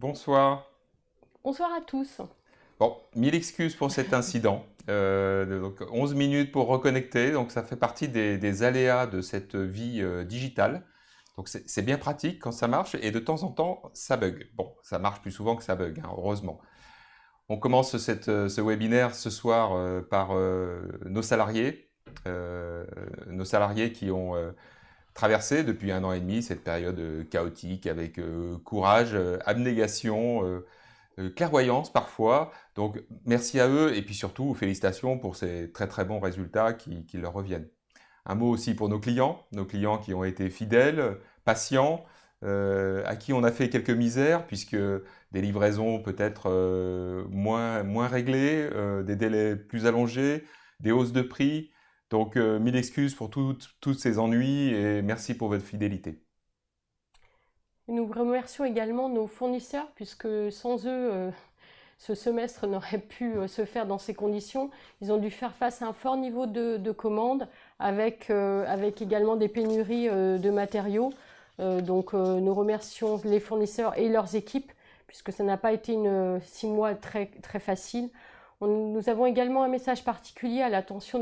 Bonsoir. Bonsoir à tous. Bon, mille excuses pour cet incident. Donc 11 minutes pour reconnecter, donc ça fait partie des aléas de cette vie digitale. Donc c'est bien pratique quand ça marche et de temps en temps ça bug. Bon, ça marche plus souvent que ça bug, hein, heureusement. On commence ce webinaire ce soir par nos salariés qui ont traversé depuis un an et demi cette période chaotique avec courage, abnégation. Clairvoyance parfois. Donc merci à eux et puis surtout félicitations pour ces très très bons résultats qui leur reviennent. Un mot aussi pour nos clients qui ont été fidèles, patients, à qui on a fait quelques misères puisque des livraisons peut-être moins réglées, des délais plus allongés, des hausses de prix. Donc mille excuses pour tous ces ennuis et merci pour votre fidélité. Nous remercions également nos fournisseurs puisque sans eux, ce semestre n'aurait pu se faire dans ces conditions. Ils ont dû faire face à un fort niveau de commandes avec également des pénuries de matériaux. Nous remercions les fournisseurs et leurs équipes puisque ça n'a pas été 6 mois très, très facile. Nous avons également un message particulier à l'attention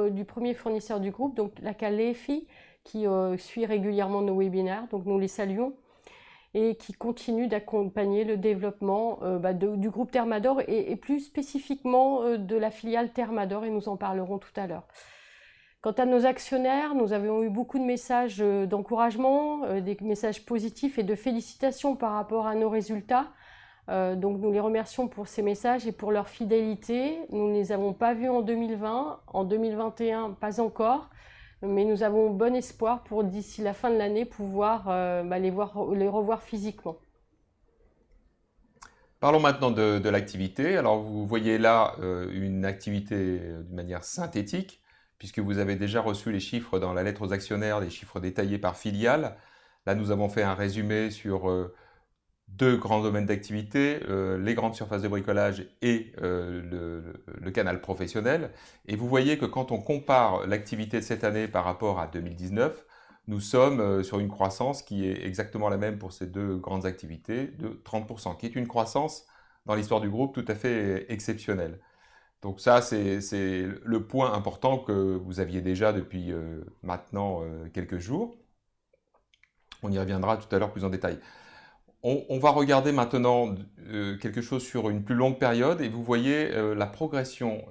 du premier fournisseur du groupe, donc la Calefi, qui suit régulièrement nos webinaires. Donc nous les saluons et qui continue d'accompagner le développement du groupe Thermador et plus spécifiquement de la filiale Thermador, et nous en parlerons tout à l'heure. Quant à nos actionnaires, nous avons eu beaucoup de messages d'encouragement, des messages positifs et de félicitations par rapport à nos résultats. Donc nous les remercions pour ces messages et pour leur fidélité. Nous ne les avons pas vus en 2020, en 2021 pas encore, mais nous avons bon espoir pour d'ici la fin de l'année pouvoir les revoir physiquement. Parlons maintenant de l'activité. Alors vous voyez là une activité d'une manière synthétique, puisque vous avez déjà reçu les chiffres dans la lettre aux actionnaires, les chiffres détaillés par filiale. Là, nous avons fait un résumé sur deux grands domaines d'activité, les grandes surfaces de bricolage et le canal professionnel. Et vous voyez que quand on compare l'activité de cette année par rapport à 2019, nous sommes sur une croissance qui est exactement la même pour ces deux grandes activités, de 30%, qui est une croissance dans l'histoire du groupe tout à fait exceptionnelle. Donc ça, c'est le point important que vous aviez déjà depuis maintenant quelques jours. On y reviendra tout à l'heure plus en détail. On va regarder maintenant quelque chose sur une plus longue période et vous voyez la progression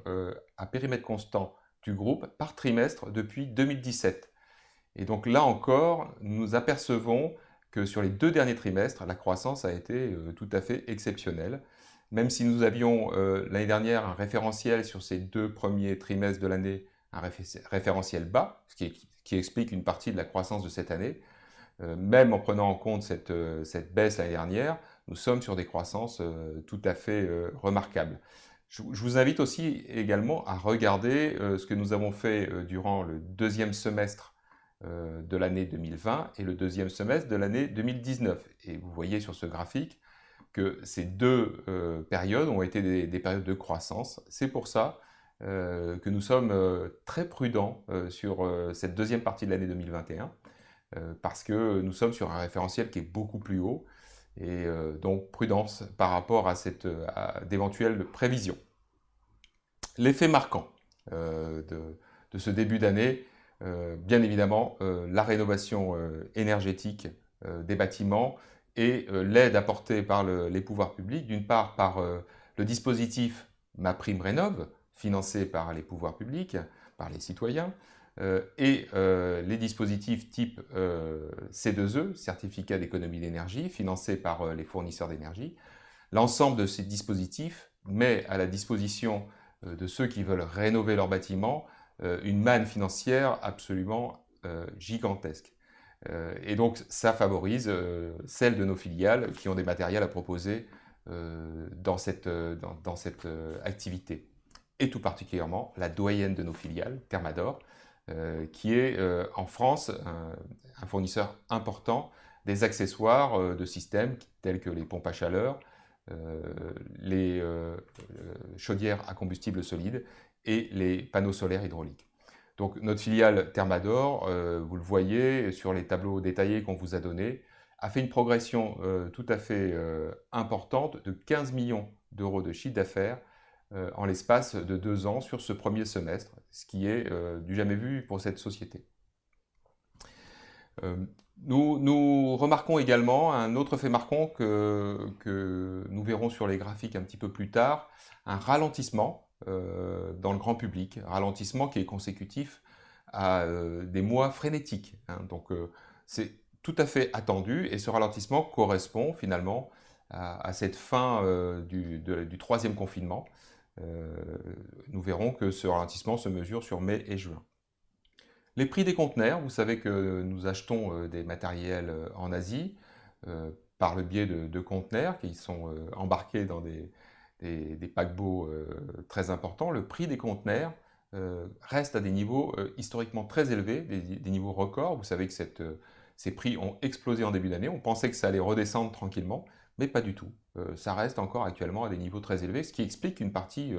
à périmètre constant du groupe par trimestre depuis 2017. Et donc là encore, nous apercevons que sur les deux derniers trimestres, la croissance a été tout à fait exceptionnelle. Même si nous avions l'année dernière un référentiel sur ces deux premiers trimestres de l'année, un référentiel bas, qui explique une partie de la croissance de cette année, même en prenant en compte cette baisse l'année dernière, nous sommes sur des croissances tout à fait remarquables. Je vous invite aussi également à regarder ce que nous avons fait durant le deuxième semestre de l'année 2020 et le deuxième semestre de l'année 2019. Et vous voyez sur ce graphique que ces deux périodes ont été des périodes de croissance. C'est pour ça que nous sommes très prudents sur cette deuxième partie de l'année 2021 parce que nous sommes sur un référentiel qui est beaucoup plus haut et donc prudence par rapport à d'éventuelles prévisions. L'effet marquant de ce début d'année, bien évidemment, la rénovation énergétique des bâtiments et l'aide apportée par les pouvoirs publics, d'une part par le dispositif MaPrimeRénov', financé par les pouvoirs publics, par les citoyens, et les dispositifs type C2E, certificat d'économie d'énergie, financés par les fournisseurs d'énergie. L'ensemble de ces dispositifs met à la disposition de ceux qui veulent rénover leur bâtiment une manne financière absolument gigantesque. Et donc ça favorise celles de nos filiales qui ont des matériels à proposer dans cette activité. Et tout particulièrement la doyenne de nos filiales, Thermador, qui est en France un fournisseur important des accessoires de systèmes tels que les pompes à chaleur, les chaudières à combustible solide et les panneaux solaires hydrauliques. Donc notre filiale Thermador, vous le voyez sur les tableaux détaillés qu'on vous a donnés, a fait une progression tout à fait importante de 15 millions d'euros de chiffre d'affaires en l'espace de 2 ans sur ce premier semestre, ce qui est du jamais vu pour cette société. Nous remarquons également un autre fait marquant que nous verrons sur les graphiques un petit peu plus tard, un ralentissement dans le grand public, un ralentissement qui est consécutif à des mois frénétiques, hein. Donc c'est tout à fait attendu et ce ralentissement correspond finalement à cette fin du troisième confinement. Nous verrons que ce ralentissement se mesure sur mai et juin. Les prix des conteneurs, vous savez que nous achetons des matériels en Asie par le biais de conteneurs qui sont embarqués dans des paquebots très importants. Le prix des conteneurs reste à des niveaux historiquement très élevés, des niveaux records. Vous savez que ces prix ont explosé en début d'année. On pensait que ça allait redescendre tranquillement, mais pas du tout. Ça reste encore actuellement à des niveaux très élevés, ce qui explique une partie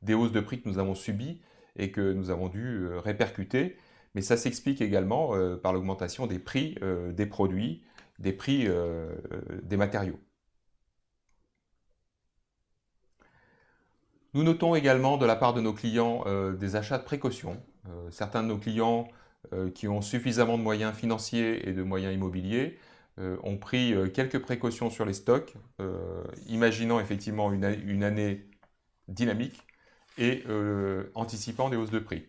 des hausses de prix que nous avons subies et que nous avons dû répercuter. Mais ça s'explique également par l'augmentation des prix des produits, des prix des matériaux. Nous notons également de la part de nos clients des achats de précaution. Certains de nos clients qui ont suffisamment de moyens financiers et de moyens immobiliers ont pris quelques précautions sur les stocks, imaginant effectivement une année dynamique et anticipant des hausses de prix.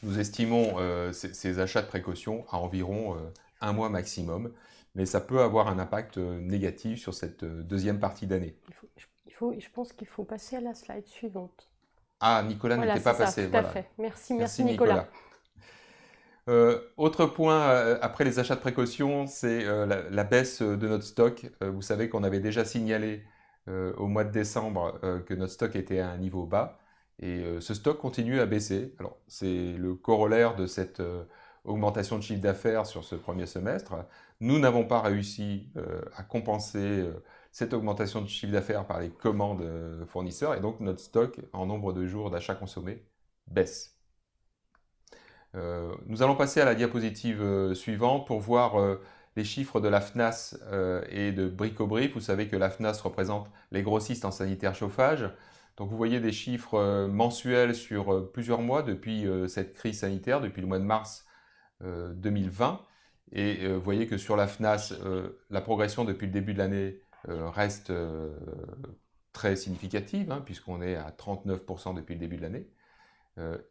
Nous estimons ces achats de précaution à environ 1 mois maximum, mais ça peut avoir un impact négatif sur cette deuxième partie d'année. Je pense qu'il faut passer à la slide suivante. Ah, Nicolas Voilà, n'était pas c'est ça, passé. tout Voilà. à fait. Merci Nicolas. Autre point, après les achats de précaution, c'est la baisse de notre stock. Vous savez qu'on avait déjà signalé au mois de décembre que notre stock était à un niveau bas. Et ce stock continue à baisser. Alors, c'est le corollaire de cette augmentation de chiffre d'affaires sur ce premier semestre. Nous n'avons pas réussi à compenser cette augmentation de chiffre d'affaires par les commandes fournisseurs. Et donc, notre stock en nombre de jours d'achat consommés baisse. Nous allons passer à la diapositive suivante pour voir les chiffres de la FNAS et de Bricobrief. Vous savez que la FNAS représente les grossistes en sanitaire chauffage. Donc vous voyez des chiffres mensuels sur plusieurs mois depuis cette crise sanitaire, depuis le mois de mars 2020. Et vous voyez que sur la FNAS, la progression depuis le début de l'année reste très significative, hein, puisqu'on est à 39% depuis le début de l'année.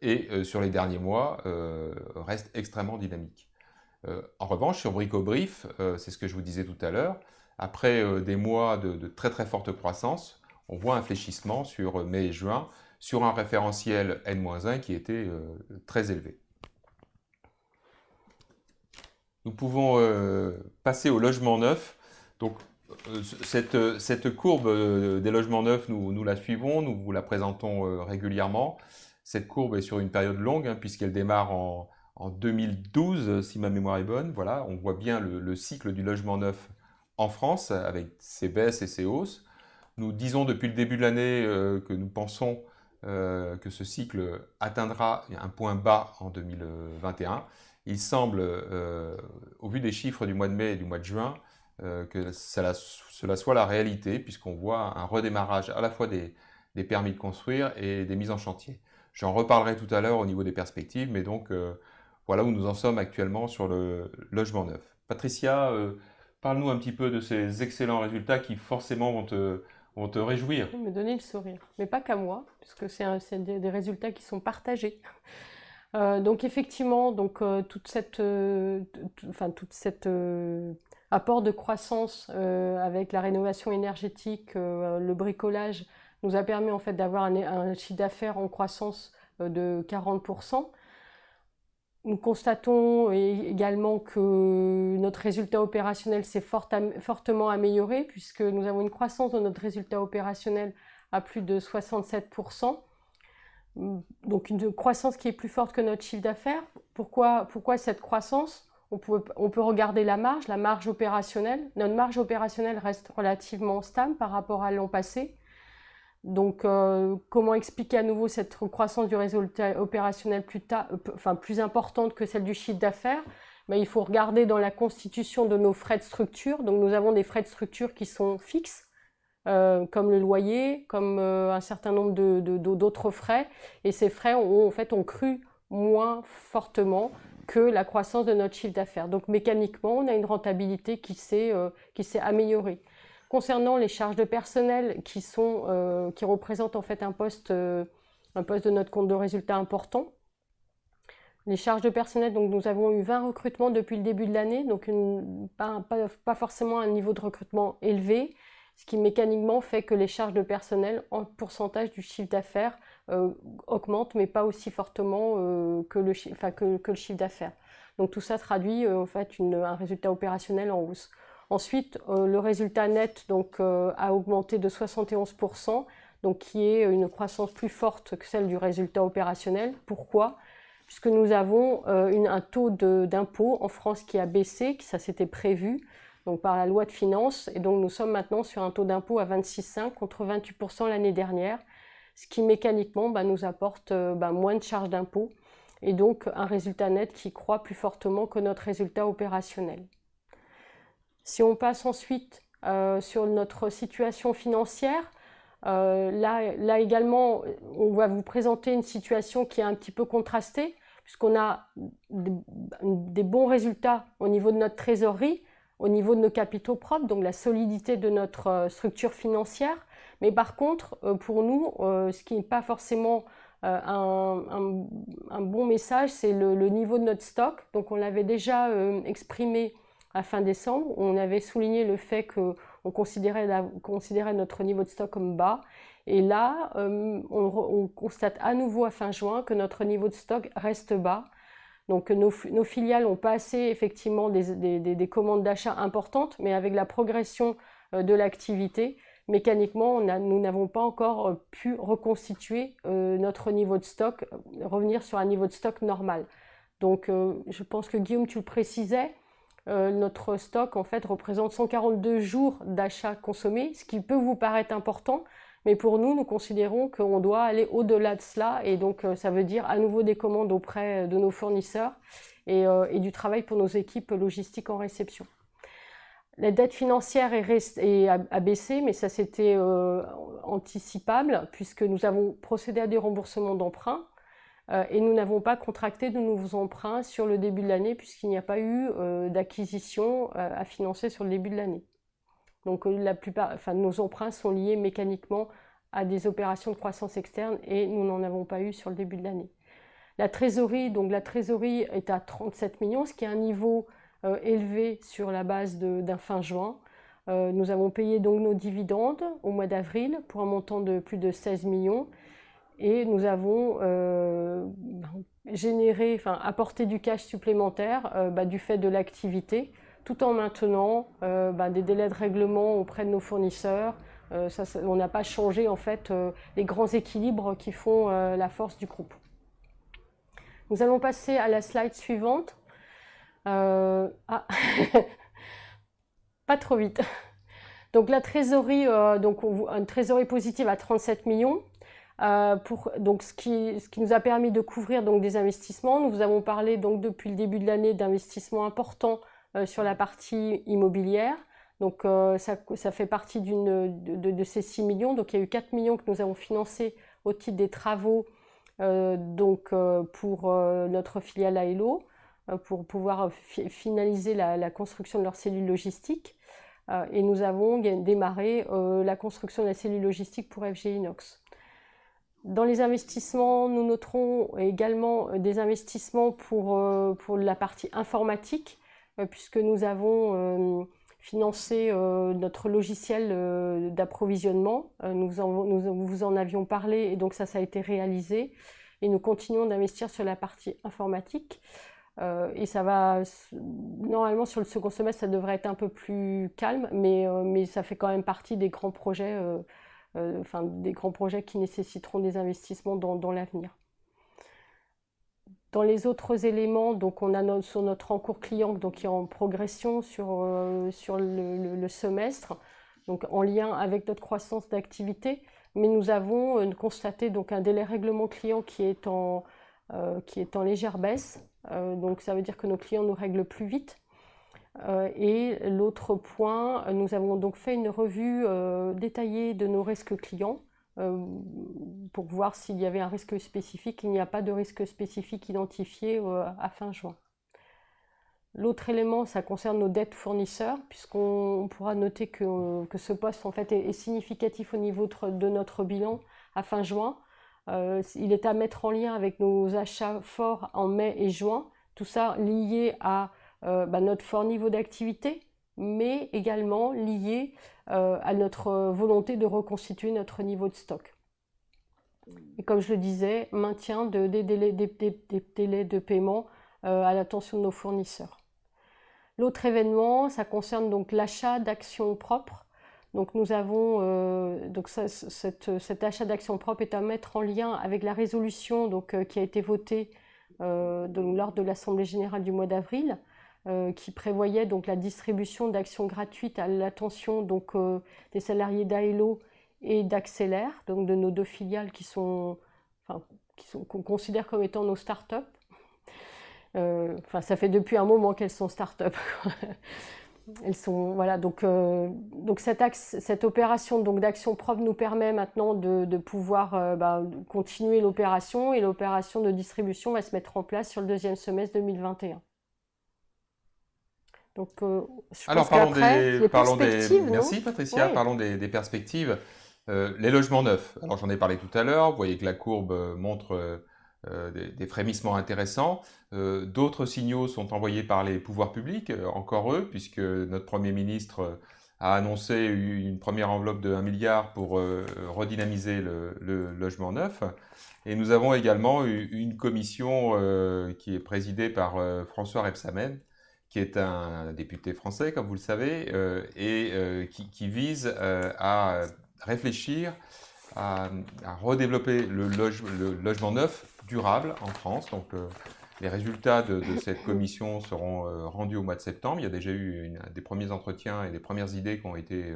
Et sur les derniers mois, reste extrêmement dynamique. En revanche, sur Bricobrief, c'est ce que je vous disais tout à l'heure, après des mois de très très forte croissance, on voit un fléchissement sur mai et juin, sur un référentiel N-1 qui était très élevé. Nous pouvons passer au logement neuf. Donc, cette courbe des logements neufs, nous la suivons, nous vous la présentons régulièrement. Cette courbe est sur une période longue, hein, puisqu'elle démarre en 2012, si ma mémoire est bonne. Voilà, on voit bien le cycle du logement neuf en France, avec ses baisses et ses hausses. Nous disons depuis le début de l'année que nous pensons que ce cycle atteindra un point bas en 2021. Il semble, au vu des chiffres du mois de mai et du mois de juin, que cela soit la réalité, puisqu'on voit un redémarrage à la fois des permis de construire et des mises en chantier. J'en reparlerai tout à l'heure au niveau des perspectives, mais donc voilà où nous en sommes actuellement sur le logement neuf. Patricia, parle-nous un petit peu de ces excellents résultats qui forcément vont te réjouir. Me donner le sourire, mais pas qu'à moi, puisque c'est des résultats qui sont partagés. Donc effectivement, tout cet apport de croissance avec la rénovation énergétique, le bricolage, nous a permis en fait d'avoir un chiffre d'affaires en croissance de 40%. Nous constatons également que notre résultat opérationnel s'est fortement amélioré, puisque nous avons une croissance de notre résultat opérationnel à plus de 67%. Donc une croissance qui est plus forte que notre chiffre d'affaires. Pourquoi cette croissance ? On peut regarder la marge opérationnelle. Notre marge opérationnelle reste relativement stable par rapport à l'an passé. Donc, comment expliquer à nouveau cette croissance du résultat opérationnel plus importante que celle du chiffre d'affaires ? ben, il faut regarder dans la constitution de nos frais de structure. Donc nous avons des frais de structure qui sont fixes, comme le loyer, comme un certain nombre d'autres frais. Et ces frais en fait, ont cru moins fortement que la croissance de notre chiffre d'affaires. Donc mécaniquement, on a une rentabilité qui s'est améliorée. Concernant les charges de personnel qui représentent en fait un poste de notre compte de résultat important, les charges de personnel, donc nous avons eu 20 recrutements depuis le début de l'année, donc pas forcément un niveau de recrutement élevé, ce qui mécaniquement fait que les charges de personnel en pourcentage du chiffre d'affaires augmentent, mais pas aussi fortement que le chiffre d'affaires. Donc tout ça traduit en fait un résultat opérationnel en hausse. Ensuite, le résultat net donc, a augmenté de 71%, donc qui est une croissance plus forte que celle du résultat opérationnel. Pourquoi ? Puisque nous avons un taux d'impôt en France qui a baissé, ça s'était prévu donc par la loi de finances, et donc nous sommes maintenant sur un taux d'impôt à 26,5 contre 28% l'année dernière, ce qui mécaniquement nous apporte moins de charges d'impôt, et donc un résultat net qui croît plus fortement que notre résultat opérationnel. Si on passe ensuite sur notre situation financière, là également, on va vous présenter une situation qui est un petit peu contrastée, puisqu'on a des bons résultats au niveau de notre trésorerie, au niveau de nos capitaux propres, donc la solidité de notre structure financière. Mais par contre, pour nous, ce qui n'est pas forcément un bon message, c'est le niveau de notre stock. Donc on l'avait déjà exprimé à fin décembre, on avait souligné le fait qu'on considérait notre niveau de stock comme bas. Et là, on constate à nouveau à fin juin que notre niveau de stock reste bas. Donc nos filiales ont passé effectivement des commandes d'achat importantes, mais avec la progression de l'activité, mécaniquement, nous n'avons pas encore pu reconstituer notre niveau de stock, revenir sur un niveau de stock normal. Donc je pense que Guillaume, tu le précisais, notre stock en fait représente 142 jours d'achat consommés, ce qui peut vous paraître important, mais pour nous considérons qu'on doit aller au-delà de cela, et donc ça veut dire à nouveau des commandes auprès de nos fournisseurs et du travail pour nos équipes logistiques en réception. La dette financière a baissé, mais ça c'était anticipable, puisque nous avons procédé à des remboursements d'emprunts, et nous n'avons pas contracté de nouveaux emprunts sur le début de l'année, puisqu'il n'y a pas eu d'acquisition à financer sur le début de l'année. Donc nos emprunts sont liés mécaniquement à des opérations de croissance externe, et nous n'en avons pas eu sur le début de l'année. La trésorerie est à 37 millions, ce qui est un niveau élevé sur la base d'un fin juin. Nous avons payé donc nos dividendes au mois d'avril pour un montant de plus de 16 millions. Et nous avons apporté du cash supplémentaire du fait de l'activité, tout en maintenant des délais de règlement auprès de nos fournisseurs. On n'a pas changé en fait les grands équilibres qui font la force du groupe. Nous allons passer à la slide suivante. Pas trop vite. Donc la trésorerie, une trésorerie positive à 37 millions. Ce qui nous a permis de couvrir donc des investissements. Nous vous avons parlé donc depuis le début de l'année d'investissements importants sur la partie immobilière. Donc ça fait partie de ces 6 millions. Donc il y a eu 4 millions que nous avons financés au titre des travaux pour notre filiale Aello, pour pouvoir finaliser la construction de leur cellule logistique. Et nous avons démarré la construction de la cellule logistique pour FG Inox. Dans les investissements, nous noterons également des investissements pour la partie informatique, puisque nous avons financé notre logiciel d'approvisionnement. Nous vous en avions parlé, et donc ça a été réalisé. Et nous continuons d'investir sur la partie informatique. Et ça va, normalement sur le second semestre, ça devrait être un peu plus calme, mais ça fait quand même partie des grands projets qui nécessiteront des investissements dans l'avenir. Dans les autres éléments, donc on a sur notre encours client donc, qui est en progression sur le semestre, donc en lien avec notre croissance d'activité, mais nous avons constaté donc, un délai règlement client qui est en légère baisse, donc ça veut dire que nos clients nous règlent plus vite. Et l'autre point, nous avons donc fait une revue détaillée de nos risques clients pour voir s'il y avait un risque spécifique. Il n'y a pas de risque spécifique identifié à fin juin. L'autre élément, ça concerne nos dettes fournisseurs, puisqu'on pourra noter que ce poste en fait, est significatif au niveau de notre bilan à fin juin. Il est à mettre en lien avec nos achats forts en mai et juin, tout ça lié à notre fort niveau d'activité, mais également lié à notre volonté de reconstituer notre niveau de stock. Et comme je le disais, maintien des délais de paiement à l'attention de nos fournisseurs. L'autre événement, ça concerne donc l'achat d'actions propres. Donc nous avons cet achat d'actions propres est à mettre en lien avec la résolution qui a été votée lors de l'Assemblée générale du mois d'avril, qui prévoyait donc la distribution d'actions gratuites à l'attention des salariés d'Aelo et d'Accélère, donc de nos 2 filiales qu'on considère comme étant nos startups. Ça fait depuis un moment qu'elles sont start-up. Elles sont, voilà, donc cette opération d'action propre nous permet maintenant de pouvoir continuer l'opération, et l'opération de distribution va se mettre en place sur le 2e semestre 2021. Donc, je Alors, pense qu'après, les perspectives, non ? Merci Patricia, Oui. parlons des perspectives. Les logements neufs, alors j'en ai parlé tout à l'heure, vous voyez que la courbe montre des frémissements intéressants. D'autres signaux sont envoyés par les pouvoirs publics, encore eux, puisque notre Premier ministre a annoncé une première enveloppe de 1 milliard pour redynamiser le logement neuf. Et nous avons également une commission qui est présidée par François Rebsamen, qui est un député français, comme vous le savez, et qui vise à réfléchir à redévelopper le logement neuf durable en France. Donc, les résultats de cette commission seront rendus au mois de septembre. Il y a déjà eu des premiers entretiens et des premières idées qui ont été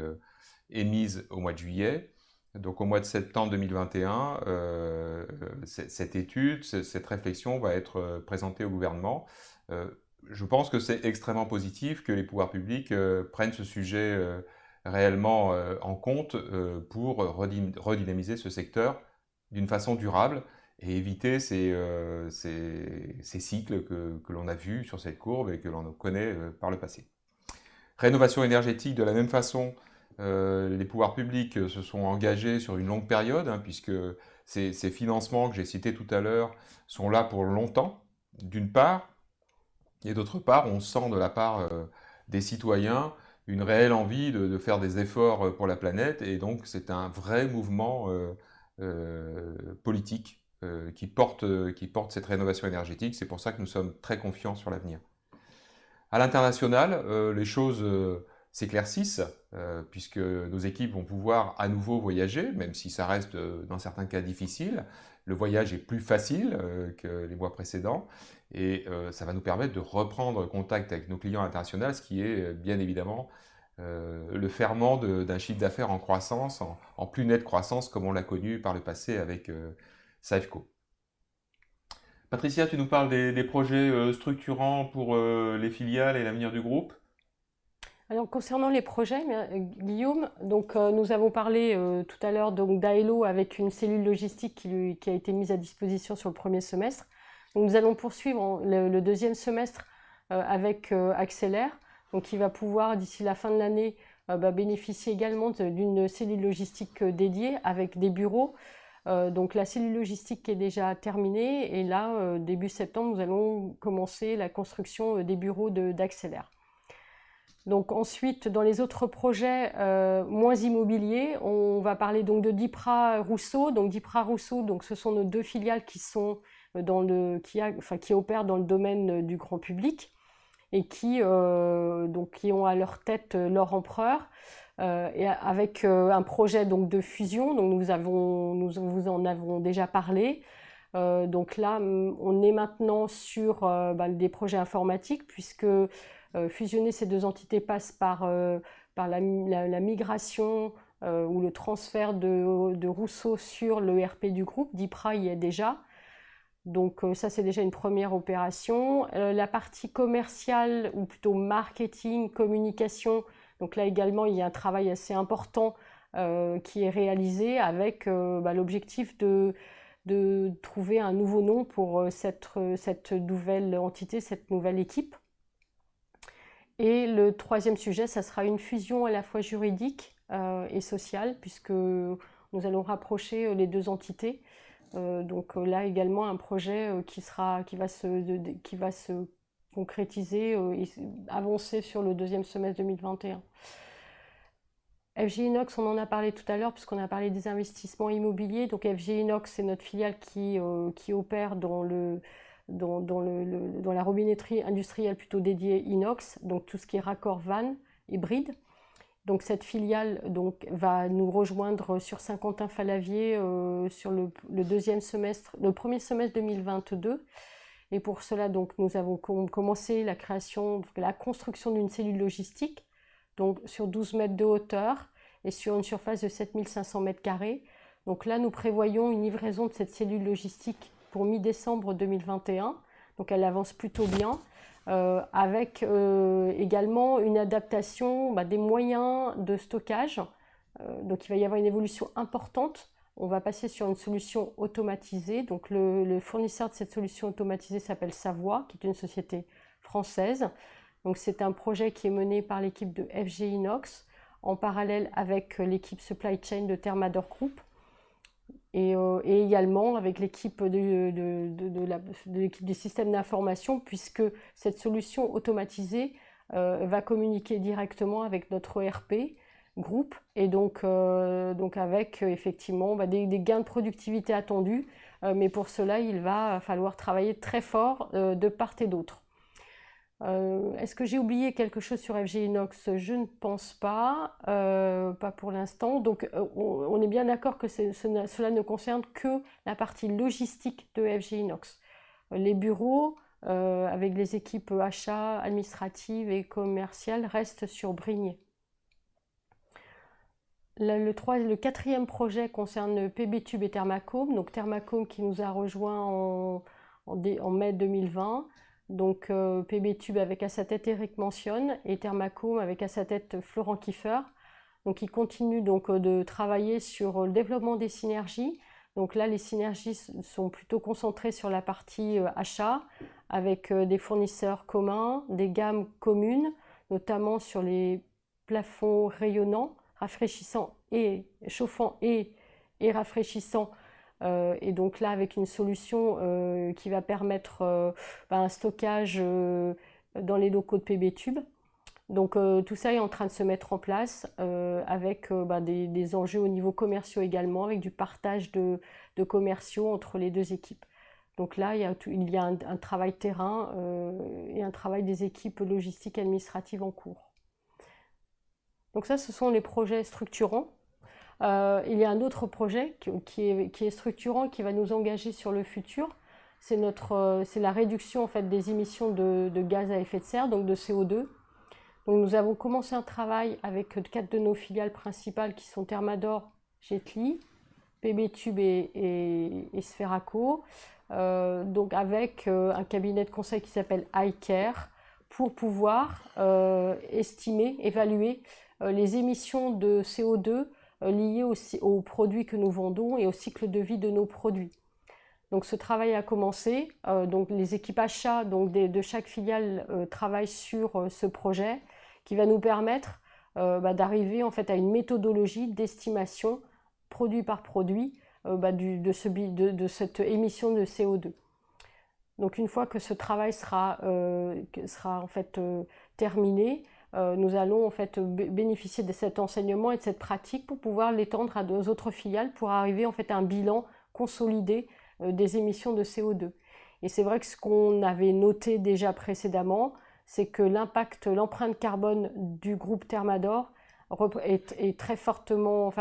émises au mois de juillet. Donc, au mois de septembre 2021, cette étude, cette réflexion va être présentée au gouvernement. Je pense que c'est extrêmement positif que les pouvoirs publics prennent ce sujet réellement en compte pour redynamiser ce secteur d'une façon durable et éviter ces cycles que l'on a vus sur cette courbe et que l'on connaît par le passé. Rénovation énergétique, de la même façon, les pouvoirs publics se sont engagés sur une longue période, puisque ces financements que j'ai cités tout à l'heure sont là pour longtemps, d'une part, et d'autre part, on sent de la part des citoyens une réelle envie de faire des efforts pour la planète, et donc c'est un vrai mouvement politique qui porte cette rénovation énergétique. C'est pour ça que nous sommes très confiants sur l'avenir. À l'international, les choses s'éclaircissent, puisque nos équipes vont pouvoir à nouveau voyager, même si ça reste dans certains cas difficile. Le voyage est plus facile que les mois précédents, et ça va nous permettre de reprendre contact avec nos clients internationaux, ce qui est bien évidemment le ferment d'un chiffre d'affaires en croissance, en plus nette croissance, comme on l'a connu par le passé avec Safeco. Patricia, tu nous parles des projets structurants pour les filiales et l'avenir du groupe. Alors, concernant les projets, Guillaume, donc, nous avons parlé tout à l'heure d'Aelo avec une cellule logistique qui a été mise à disposition sur le 1er semestre. Donc, nous allons poursuivre le 2e semestre avec Accélère, donc, qui va pouvoir, d'ici la fin de l'année, bénéficier également d'une cellule logistique dédiée avec des bureaux. Donc, la cellule logistique est déjà terminée, et là, début septembre, nous allons commencer la construction des bureaux d'Accélère. Donc ensuite, dans les autres projets moins immobiliers, on va parler donc de Dipra Rousseau. Donc Dipra Rousseau, donc ce sont nos 2 filiales qui opèrent dans le domaine du grand public et qui ont à leur tête leur empereur, et avec un projet donc de fusion. Donc nous vous en avons déjà parlé. Donc là, on est maintenant sur des projets informatiques, puisque fusionner ces 2 entités passe par la migration ou le transfert de Rousseau sur le ERP du groupe. Dipra y est déjà. Donc ça, c'est déjà une première opération. La partie commerciale, ou plutôt marketing, communication, donc là également, il y a un travail assez important qui est réalisé avec l'objectif de trouver un nouveau nom pour cette nouvelle entité, cette nouvelle équipe. Et le troisième sujet, ça sera une fusion à la fois juridique et sociale, puisque nous allons rapprocher les deux entités. Donc là également un projet qui va se concrétiser et avancer sur le deuxième semestre 2021. FG Inox, on en a parlé tout à l'heure puisqu'on a parlé des investissements immobiliers. Donc FG Inox, c'est notre filiale qui opère dans la robinetterie industrielle plutôt dédiée inox, donc tout ce qui est raccord vannes, hybride. Donc cette filiale va nous rejoindre sur Saint-Quentin-Fallavier sur le premier semestre 2022. Et pour cela, donc, nous avons commencé la construction d'une cellule logistique, donc sur 12 mètres de hauteur et sur une surface de 7500 mètres carrés. Donc là, nous prévoyons une livraison de cette cellule logistique pour mi-décembre 2021. Donc elle avance plutôt bien. Avec également une adaptation des moyens de stockage. Donc il va y avoir une évolution importante. On va passer sur une solution automatisée. Donc le fournisseur de cette solution automatisée s'appelle Savoie, qui est une société française. Donc c'est un projet qui est mené par l'équipe de FG Inox, en parallèle avec l'équipe Supply Chain de Thermador Group. Et également avec l'équipe l'équipe des systèmes d'information, puisque cette solution automatisée va communiquer directement avec notre ERP groupe, et donc avec effectivement des gains de productivité attendus, mais pour cela il va falloir travailler très fort de part et d'autre. Est-ce que j'ai oublié quelque chose sur FG Inox? Je ne pense pas, pas pour l'instant. Donc on est bien d'accord que cela ne concerne que la partie logistique de FG Inox. Les bureaux, avec les équipes achats, administratives et commerciales, restent sur Brignais. Le quatrième projet concerne PB-Tube et Thermacome. Donc Thermacome qui nous a rejoint en mai 2020. Donc PB-Tube avec à sa tête Eric Mentionne et Thermacome avec à sa tête Florent Kiefer. Donc ils continuent donc de travailler sur le développement des synergies. Donc là les synergies sont plutôt concentrées sur la partie achat, avec des fournisseurs communs, des gammes communes, notamment sur les plafonds rayonnants, rafraîchissants et chauffants et rafraîchissants. Et donc là, avec une solution qui va permettre un stockage dans les locaux de PB-Tube. Donc tout ça est en train de se mettre en place avec des enjeux au niveau commerciaux également, avec du partage de commerciaux entre les deux équipes. Donc là, il y a un travail terrain et un travail des équipes logistiques et administratives en cours. Donc ça, ce sont les projets structurants. Il y a un autre projet qui est structurant, qui va nous engager sur le futur. C'est la réduction en fait, des émissions de gaz à effet de serre, donc de CO2. Donc nous avons commencé un travail avec 4 de nos filiales principales qui sont Thermador, Jetly, PB-Tube et Sferaco. Donc avec un cabinet de conseil qui s'appelle iCare, pour pouvoir évaluer les émissions de CO2 liées aux produits que nous vendons et au cycle de vie de nos produits. Donc ce travail a commencé, donc les équipes achats de chaque filiale travaillent sur ce projet qui va nous permettre d'arriver en fait à une méthodologie d'estimation produit par produit de cette émission de CO2. Donc une fois que ce travail sera en fait terminé, nous allons en fait bénéficier de cet enseignement et de cette pratique pour pouvoir l'étendre à nos autres filiales pour arriver en fait à un bilan consolidé des émissions de CO2. Et c'est vrai que ce qu'on avait noté déjà précédemment, c'est que l'empreinte carbone du groupe Thermador est très fortement,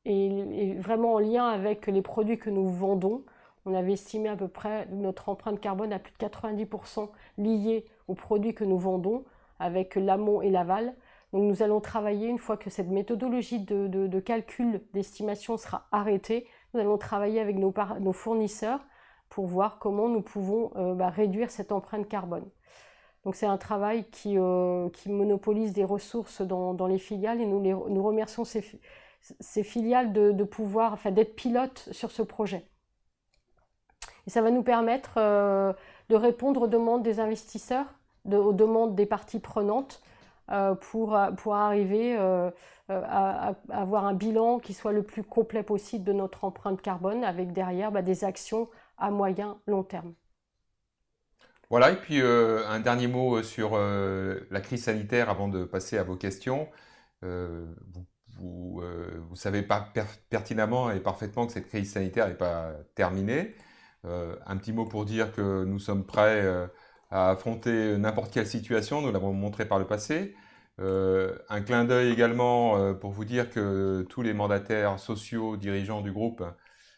est vraiment en lien avec les produits que nous vendons. On avait estimé à peu près notre empreinte carbone à plus de 90% liée aux produits que nous vendons, avec l'amont et l'aval. Donc nous allons travailler, une fois que cette méthodologie de calcul d'estimation sera arrêtée, nous allons travailler avec nos fournisseurs pour voir comment nous pouvons réduire cette empreinte carbone. Donc c'est un travail qui monopolise des ressources dans les filiales et nous remercions ces filiales de pouvoir, enfin, d'être pilotes sur ce projet. Et ça va nous permettre de répondre aux demandes des investisseurs, aux demandes des parties prenantes pour arriver à avoir un bilan qui soit le plus complet possible de notre empreinte carbone avec derrière des actions à moyen, long terme. Voilà, et puis un dernier mot sur la crise sanitaire avant de passer à vos questions. Vous savez pas pertinemment et parfaitement que cette crise sanitaire n'est pas terminée. Un petit mot pour dire que nous sommes prêts à affronter n'importe quelle situation, nous l'avons montré par le passé. Un clin d'œil également pour vous dire que tous les mandataires sociaux, dirigeants du groupe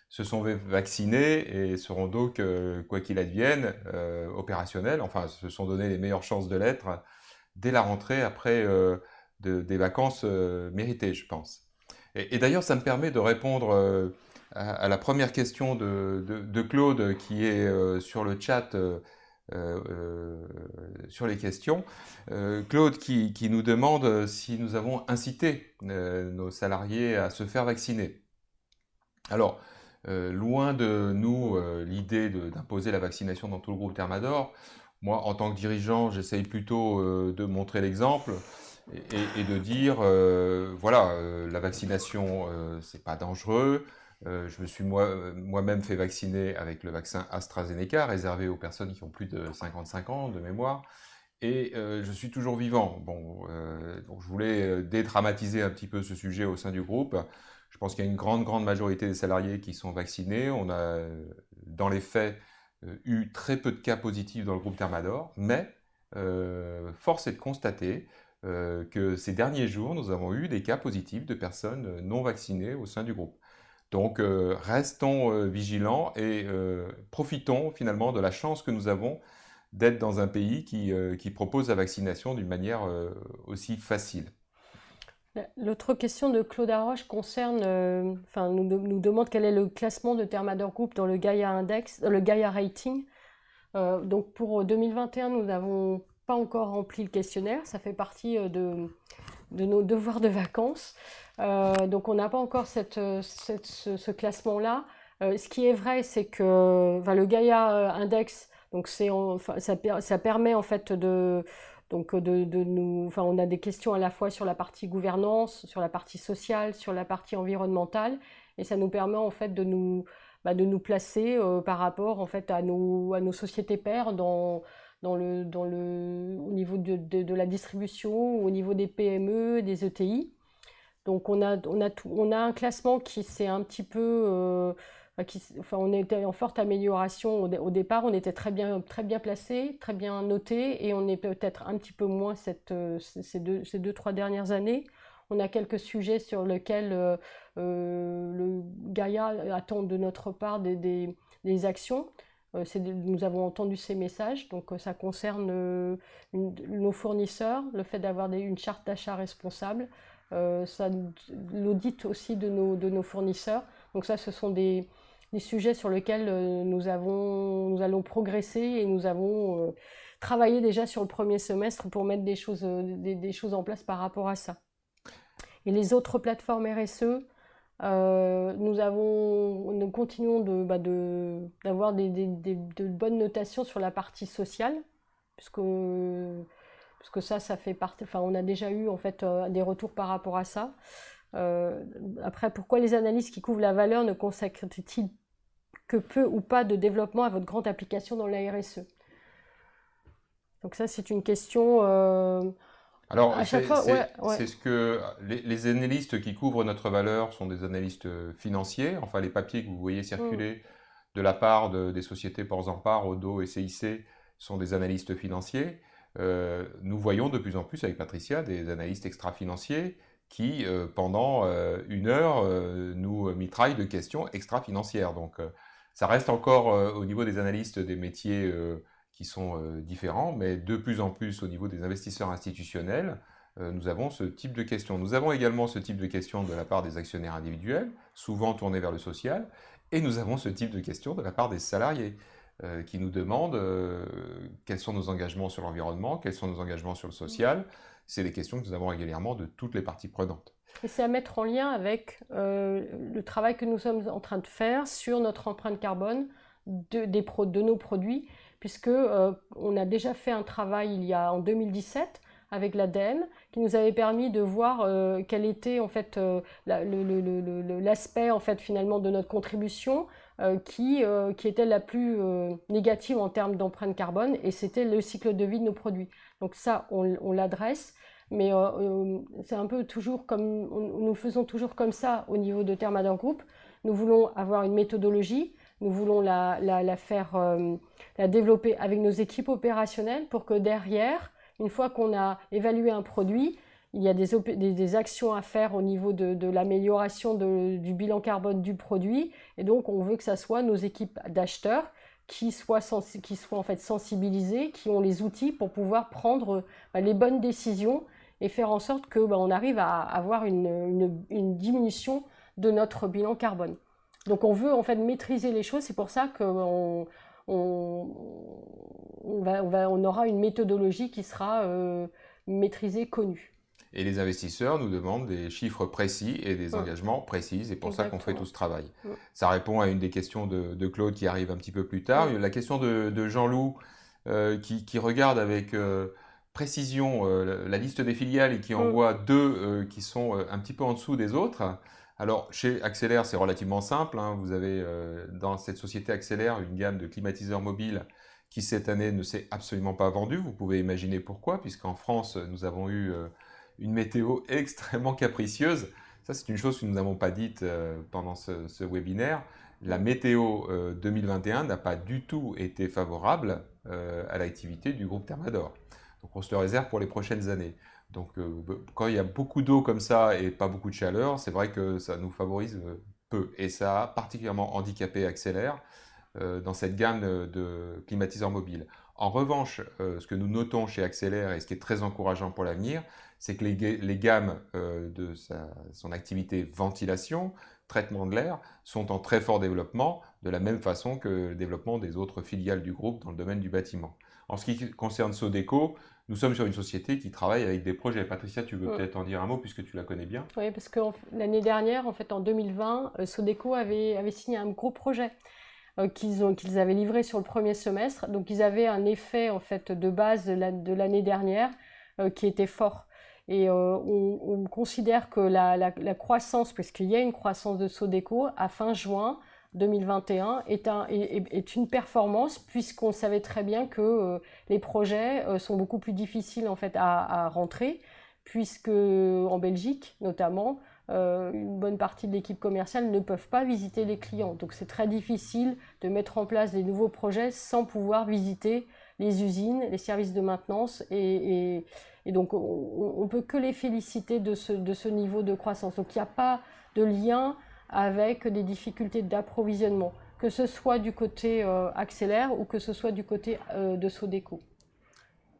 se sont vaccinés et seront donc, quoi qu'il advienne, opérationnels, enfin se sont donné les meilleures chances de l'être dès la rentrée après des vacances méritées, je pense. Et d'ailleurs, ça me permet de répondre à la première question de Claude qui est sur le chat sur les questions. Claude qui nous demande si nous avons incité nos salariés à se faire vacciner. Alors, loin de nous l'idée d'imposer la vaccination dans tout le groupe Thermador. Moi, en tant que dirigeant, j'essaye plutôt de montrer l'exemple et de dire, voilà, la vaccination, c'est pas dangereux. Je me suis moi-même fait vacciner avec le vaccin AstraZeneca, réservé aux personnes qui ont plus de 55 ans de mémoire. Et je suis toujours vivant. Bon, donc je voulais dédramatiser un petit peu ce sujet au sein du groupe. Je pense qu'il y a une grande majorité des salariés qui sont vaccinés. On a, dans les faits, eu très peu de cas positifs dans le groupe Thermador, mais force est de constater que ces derniers jours, nous avons eu des cas positifs de personnes non vaccinées au sein du groupe. Donc restons vigilants et profitons finalement de la chance que nous avons d'être dans un pays qui propose la vaccination d'une manière aussi facile. L'autre question de Claude Arroche concerne, nous demande quel est le classement de Thermador Group dans le Gaïa Index, dans le Gaïa Rating. Donc pour 2021, nous n'avons pas encore rempli le questionnaire, ça fait partie de nos devoirs de vacances. Donc on n'a pas encore ce classement-là. Ce qui est vrai, c'est que le Gaïa Index, donc ça permet en fait on a des questions à la fois sur la partie gouvernance, sur la partie sociale, sur la partie environnementale, et ça nous permet en fait de nous placer par rapport en fait à nos sociétés pairs au niveau de la distribution, au niveau des PME, des ETI. Donc on a un classement qui s'est un petit peu on était en forte amélioration au départ, on était très bien placé, très bien noté, et on est peut-être un petit peu moins ces 2-3 dernières années. On a quelques sujets sur lesquels le Gaïa attend de notre part des actions. Nous avons entendu ces messages, donc ça concerne nos fournisseurs, le fait d'avoir une charte d'achat responsable, l'audit aussi de nos fournisseurs. Donc ça, ce sont des sujets sur lesquels nous allons progresser, et nous avons travaillé déjà sur le premier semestre pour mettre des choses en place par rapport à ça. Et les autres plateformes RSE, nous continuons d'avoir de bonnes notations sur la partie sociale, puisque ça fait partie. Enfin, on a déjà eu en fait des retours par rapport à ça. Après, pourquoi les analystes qui couvrent la valeur ne consacrent-ils que peu ou pas de développement à votre grande application dans la RSE? Donc ça, c'est une question. Alors, à chaque fois, c'est ce que les analystes qui couvrent notre valeur sont des analystes financiers. Enfin, les papiers que vous voyez circuler de la part des sociétés Ports-en-Part, Odo et CIC sont des analystes financiers. Nous voyons de plus en plus avec Patricia des analystes extra-financiers qui, pendant 1 heure, nous mitraillent de questions extra-financières. Donc, ça reste encore au niveau des analystes des métiers qui sont différents, mais de plus en plus au niveau des investisseurs institutionnels, nous avons ce type de questions. Nous avons également ce type de questions de la part des actionnaires individuels, souvent tournés vers le social, et nous avons ce type de questions de la part des salariés qui nous demandent quels sont nos engagements sur l'environnement, quels sont nos engagements sur le social. C'est les questions que nous avons régulièrement de toutes les parties prenantes. Et c'est à mettre en lien avec le travail que nous sommes en train de faire sur notre empreinte carbone de nos produits, puisque on a déjà fait un travail en 2017 avec l'ADEME, qui nous avait permis de voir quel était en fait l'aspect en fait finalement de notre contribution qui était la plus négative en termes d'empreinte carbone, et c'était le cycle de vie de nos produits. Donc ça, on l'adresse, mais c'est un peu toujours comme nous le faisons toujours comme ça au niveau de Thermador Group. Nous voulons avoir une méthodologie, nous voulons la développer avec nos équipes opérationnelles pour que derrière, une fois qu'on a évalué un produit, il y a des actions à faire au niveau de l'amélioration du bilan carbone du produit, et donc on veut que ça soit nos équipes d'acheteurs qui soient en fait sensibilisées, qui ont les outils pour pouvoir prendre les bonnes décisions et faire en sorte que on arrive à avoir une diminution de notre bilan carbone. Donc on veut en fait maîtriser les choses, c'est pour ça qu'on aura une méthodologie qui sera maîtrisée, connue. Et les investisseurs nous demandent des chiffres précis et des engagements précis. C'est pour ça qu'on fait tout ce travail. Ça répond à une des questions de Claude qui arrive un petit peu plus tard. La question de Jean-Loup qui regarde avec précision la liste des filiales et qui en voit deux qui sont un petit peu en dessous des autres. Alors, chez Axelair, c'est relativement simple. Vous avez dans cette société Axelair une gamme de climatiseurs mobiles qui, cette année, ne s'est absolument pas vendue. Vous pouvez imaginer pourquoi, puisqu'en France, nous avons eu une météo extrêmement capricieuse. Ça, c'est une chose que nous n'avons pas dite pendant ce webinaire. La météo 2021 n'a pas du tout été favorable à l'activité du groupe Thermador. Donc, on se le réserve pour les prochaines années. Donc, quand il y a beaucoup d'eau comme ça et pas beaucoup de chaleur, c'est vrai que ça nous favorise peu. Et ça a particulièrement handicapé Axelair dans cette gamme de climatiseurs mobiles. En revanche, ce que nous notons chez Axelair et ce qui est très encourageant pour l'avenir, c'est que les gammes de son activité ventilation, traitement de l'air, sont en très fort développement, de la même façon que le développement des autres filiales du groupe dans le domaine du bâtiment. En ce qui concerne Sodeco, nous sommes sur une société qui travaille avec des projets. Patricia, tu veux peut-être en dire un mot puisque tu la connais bien? Oui, parce que l'année dernière, en fait, en 2020, Sodeco avait signé un gros projet qu'ils avaient livré sur le premier semestre. Donc, ils avaient un effet en fait de base de l'année dernière qui était fort. Et on considère que la croissance, puisqu'il y a une croissance de Sodeco à fin juin 2021, est une performance, puisqu'on savait très bien que les projets sont beaucoup plus difficiles en fait à rentrer, puisque en Belgique notamment, une bonne partie de l'équipe commerciale ne peuvent pas visiter les clients. Donc c'est très difficile de mettre en place des nouveaux projets sans pouvoir visiter les usines, les services de maintenance, et donc on ne peut que les féliciter de ce niveau de croissance. Donc il n'y a pas de lien avec des difficultés d'approvisionnement, que ce soit du côté Axelair ou que ce soit du côté de Sodeco.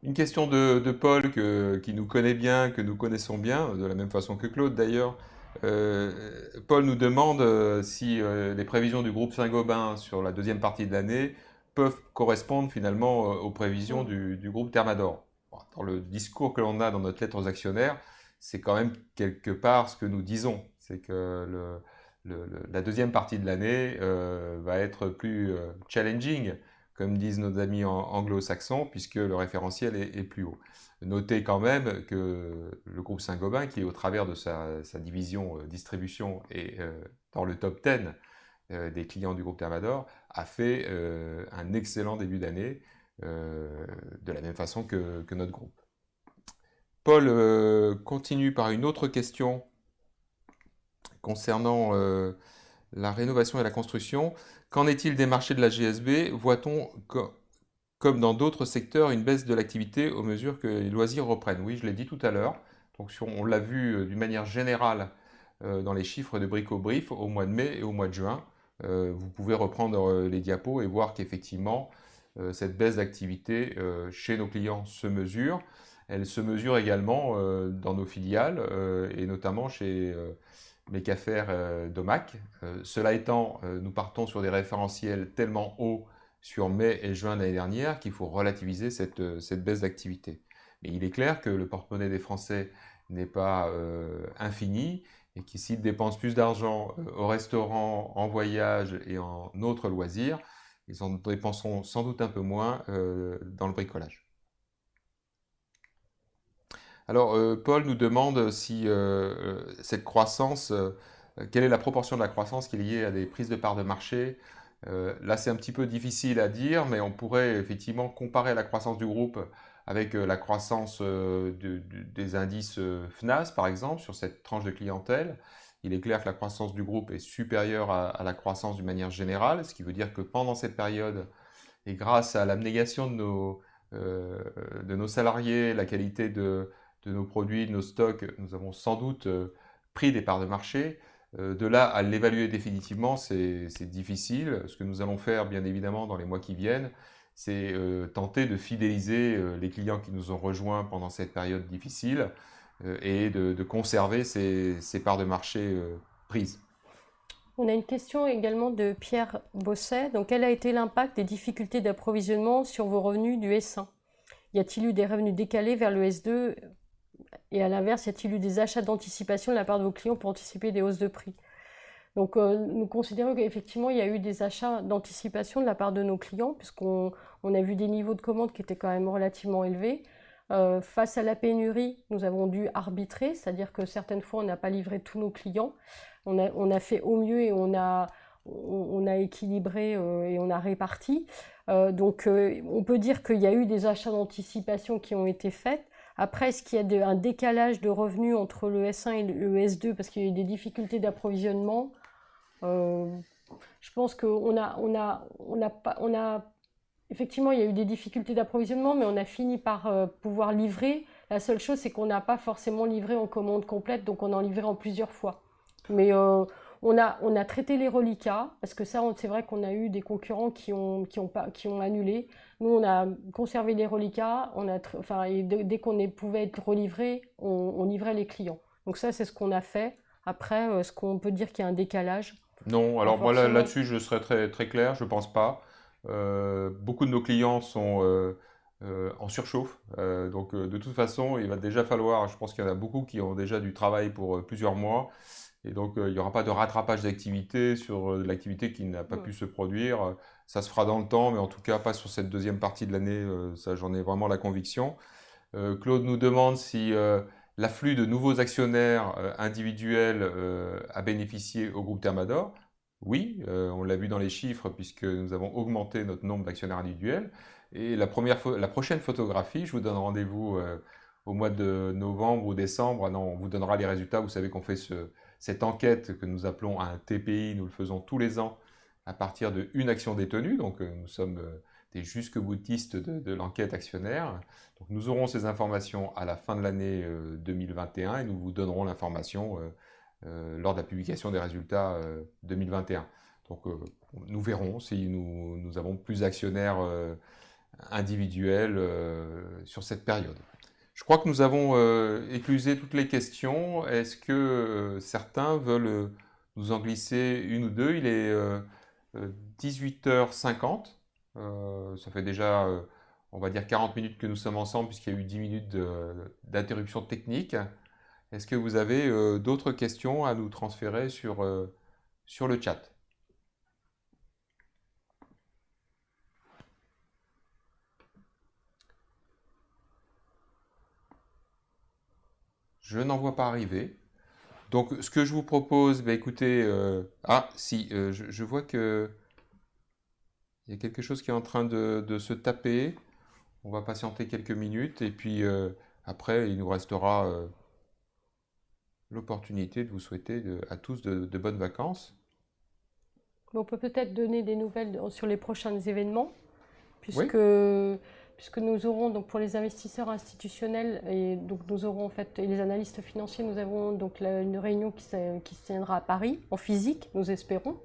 Une question de Paul qui nous connaît bien, que nous connaissons bien, de la même façon que Claude d'ailleurs. Paul nous demande si les prévisions du groupe Saint-Gobain sur la deuxième partie de l'année peuvent correspondre finalement aux prévisions du groupe Thermador. Bon, dans le discours que l'on a dans notre lettre aux actionnaires, c'est quand même quelque part ce que nous disons. C'est que la deuxième partie de l'année va être plus challenging, comme disent nos amis anglo-saxons, puisque le référentiel est plus haut. Notez quand même que le groupe Saint-Gobain, qui est au travers de sa division distribution et dans le top 10 des clients du groupe Thermador, a fait un excellent début d'année, de la même façon que notre groupe. Paul continue par une autre question concernant la rénovation et la construction. Qu'en est-il des marchés de la GSB? Voit-on, comme dans d'autres secteurs, une baisse de l'activité aux mesures que les loisirs reprennent? Oui, je l'ai dit tout à l'heure. Donc, on l'a vu d'une manière générale dans les chiffres de Brico-Brief au mois de mai et au mois de juin. Vous pouvez reprendre les diapos et voir qu'effectivement, cette baisse d'activité chez nos clients se mesure. elle se mesure également dans nos filiales et notamment chez Mecafer Domac. Cela étant, nous partons sur des référentiels tellement hauts sur mai et juin de l'année dernière qu'il faut relativiser cette baisse d'activité. Mais il est clair que le porte-monnaie des Français n'est pas infini et que s'ils dépensent plus d'argent au restaurant, en voyage et en autres loisirs, ils en dépenseront sans doute un peu moins dans le bricolage. Alors, Paul nous demande si cette croissance, quelle est la proportion de la croissance qui est liée à des prises de parts de marché? Là, c'est un petit peu difficile à dire, mais on pourrait effectivement comparer la croissance du groupe avec la croissance des indices FNAS, par exemple, sur cette tranche de clientèle. Il est clair que la croissance du groupe est supérieure à la croissance d'une manière générale, ce qui veut dire que pendant cette période, et grâce à l'abnégation de nos salariés, la qualité de nos produits, de nos stocks, nous avons sans doute pris des parts de marché. De là à l'évaluer définitivement, c'est difficile. Ce que nous allons faire, bien évidemment, dans les mois qui viennent, c'est tenter de fidéliser les clients qui nous ont rejoints pendant cette période difficile et de conserver ces parts de marché prises. On a une question également de Pierre Bosset. Donc, quel a été l'impact des difficultés d'approvisionnement sur vos revenus du S1? Y a-t-il eu des revenus décalés vers le S2? Et à l'inverse, y a-t-il eu des achats d'anticipation de la part de vos clients pour anticiper des hausses de prix? Donc, nous considérons qu'effectivement, il y a eu des achats d'anticipation de la part de nos clients, puisqu'on a vu des niveaux de commandes qui étaient quand même relativement élevés. Face à la pénurie, nous avons dû arbitrer, c'est-à-dire que certaines fois, on n'a pas livré tous nos clients. On a fait au mieux et on a équilibré et on a réparti. Donc, on peut dire qu'il y a eu des achats d'anticipation qui ont été faits. Après, est-ce qu'il y a un décalage de revenus entre le S1 et le S2 parce qu'il y a eu des difficultés d'approvisionnement? Je pense qu'on effectivement, il y a eu des difficultés d'approvisionnement, mais on a fini par pouvoir livrer. La seule chose, c'est qu'on n'a pas forcément livré en commande complète, donc on en livré en plusieurs fois. Mais on a traité les reliquats, parce que ça, c'est vrai qu'on a eu des concurrents qui ont annulé. Nous, on a conservé les reliquats, et dès qu'on pouvait être relivré, on livrait les clients. Donc ça, c'est ce qu'on a fait. Après, est-ce qu'on peut dire qu'il y a un décalage? Non, Pas alors moi forcément. là-dessus, je serais très, très clair, je pense pas. Beaucoup de nos clients sont en surchauffe, donc de toute façon, il va déjà falloir, je pense qu'il y en a beaucoup qui ont déjà du travail pour plusieurs mois, et donc il n'y aura pas de rattrapage d'activité sur l'activité qui n'a pas Mm. pu se produire. Ça se fera dans le temps, mais en tout cas pas sur cette deuxième partie de l'année, ça j'en ai vraiment la conviction. Claude nous demande si l'afflux de nouveaux actionnaires individuels a bénéficié au groupe Thermador. Oui, on l'a vu dans les chiffres puisque nous avons augmenté notre nombre d'actionnaires individuels. Et la prochaine photographie, je vous donne rendez-vous au mois de novembre ou décembre. Ah non, on vous donnera les résultats. Vous savez qu'on fait cette enquête que nous appelons un TPI. Nous le faisons tous les ans à partir de une action détenue. Donc nous sommes des jusque-boutistes de l'enquête actionnaire. Donc nous aurons ces informations à la fin de l'année 2021 et nous vous donnerons l'information lors de la publication des résultats 2021. Donc nous verrons si nous avons plus d'actionnaires individuels sur cette période. Je crois que nous avons éclusé toutes les questions. Est-ce que certains veulent nous en glisser une ou deux? Il est 18h50. Ça fait déjà, on va dire, 40 minutes que nous sommes ensemble puisqu'il y a eu 10 minutes d'interruption technique. Est-ce que vous avez d'autres questions à nous transférer sur le chat? Je n'en vois pas arriver. Donc, ce que je vous propose, bah, écoutez, ah, si, je vois que il y a quelque chose qui est en train de se taper. On va patienter quelques minutes et puis après, il nous restera l'opportunité de vous souhaiter à tous de bonnes vacances. On peut peut-être donner des nouvelles sur les prochains événements, Oui, puisque nous aurons donc pour les investisseurs institutionnels et donc nous aurons en fait et les analystes financiers, nous avons donc une réunion qui se tiendra à Paris en physique, nous espérons.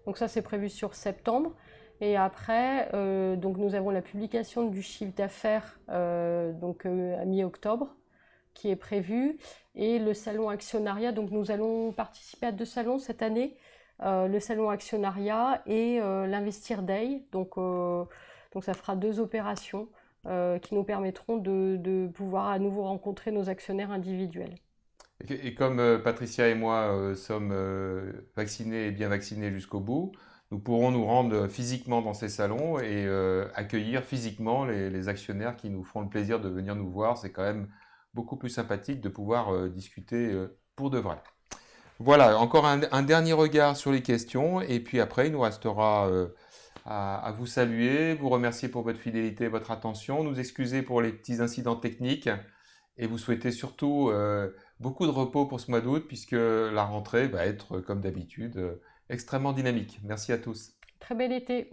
Donc ça c'est prévu sur septembre. Et après, donc nous avons la publication du chiffre d'affaires à mi-octobre qui est prévu, et le salon actionnariat. Donc nous allons participer à 2 salons cette année, le salon actionnariat et l'Investir Day. Donc ça fera 2 opérations qui nous permettront de pouvoir à nouveau rencontrer nos actionnaires individuels. Et comme Patricia et moi sommes vaccinés et bien vaccinés jusqu'au bout, nous pourrons nous rendre physiquement dans ces salons et accueillir physiquement les actionnaires qui nous feront le plaisir de venir nous voir. C'est quand même beaucoup plus sympathique de pouvoir discuter pour de vrai. Voilà, encore un dernier regard sur les questions et puis après, il nous restera à vous saluer, vous remercier pour votre fidélité et votre attention, nous excuser pour les petits incidents techniques et vous souhaiter surtout beaucoup de repos pour ce mois d'août puisque la rentrée va être, comme d'habitude, extrêmement dynamique. Merci à tous. Très bel été!